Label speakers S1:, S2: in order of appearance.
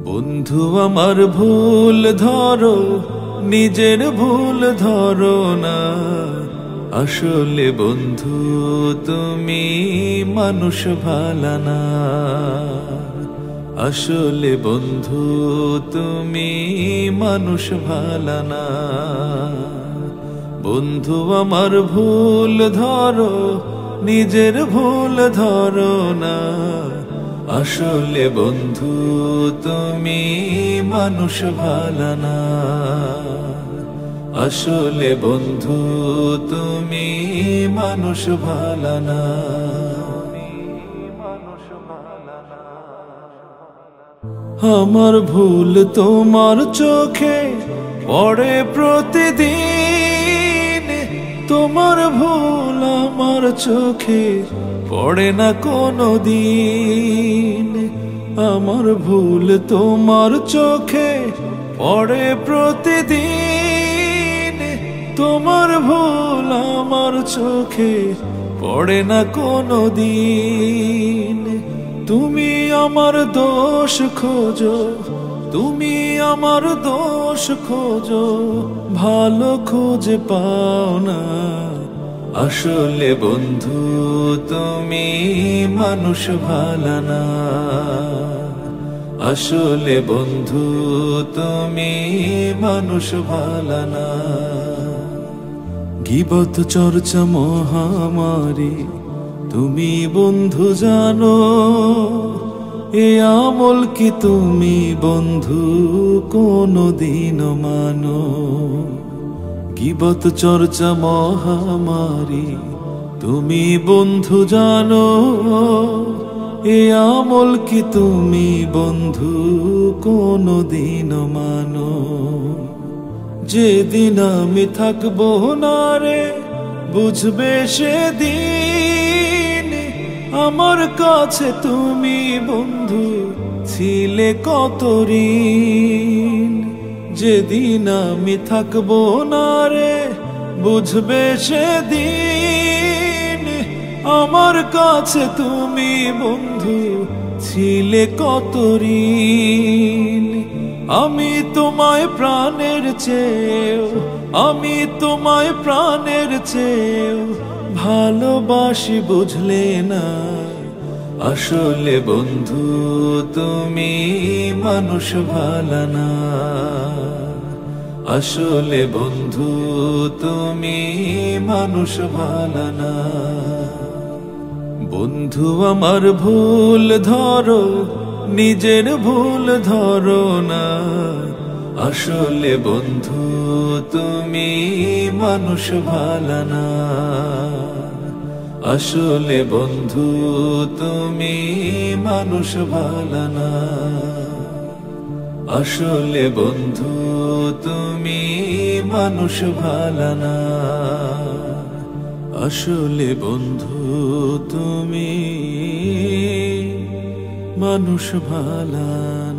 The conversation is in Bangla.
S1: বন্ধু আমার ভুল ধরো, নিজের ভুল ধরো না। আসলে বন্ধু তুমি মানুষ ভালো না। আসলে বন্ধু তুমি মানুষ ভালো না। বন্ধু আমার ভুল ধরো, নিজের ভুল ধরো না। আসলে বন্ধু তুমি মানুষ ভালো না। আসলে বন্ধু তুমি মানুষ ভালো না। আমার ভুল তোমার চোখে পড়ে প্রতিদিন, তোমার ভুল আমার চোখে পড়ে না কোনো দিন। আমার ভুল তোমার চোখে পড়ে প্রতিদিন, তোমার ভুল আমার চোখে পড়ে না কোনো দিন। তুমি আমার দোষ খোঁজো, তুমি আমার দোষ খোঁজো, ভালো খুঁজে পাও না। আসলে বন্ধু তুমি মানুষ ভালো না। আসলে বন্ধু তুমি মানুষ ভালো না। গীবত চর্চা মহামারী তুমি বন্ধু জানো, এ আমল কি তুমি বন্ধু কোনদিন মানো? গীবত চর্চা মহামারী তুমি বন্ধু জানো, এ আমল কি তুমি বন্ধু কোনদিন মানো? যেদিন আমি থাকবো না রে বুঝবে সেদিন, আমার কাছে তুমি বন্ধু ছিলে কত ঋণ। যেদিন আমি থাকবো না রে বুঝবে সেদিন, আমার কাছে তুমি বন্ধু ছিলে কত ঋণ। আমি তোমায় প্রাণের চেয়েও, আমি তোমায় প্রাণের চেয়েও ভালোবাসি বুঝলে না। আসলে বন্ধু তুমি মানুষ ভালো না। আসলে বন্ধু তুমি মানুষ ভালো না। বন্ধু আমার ভুল ধরো, নিজের ভুল ধরো না। আসলে বন্ধু তুমি মানুষ ভালো না। আসলে বন্ধু তুমি মানুষ ভালো না। আসলে বন্ধু তুমি মানুষ ভালো না। আসলে বন্ধু তুমি মানুষ ভালো না।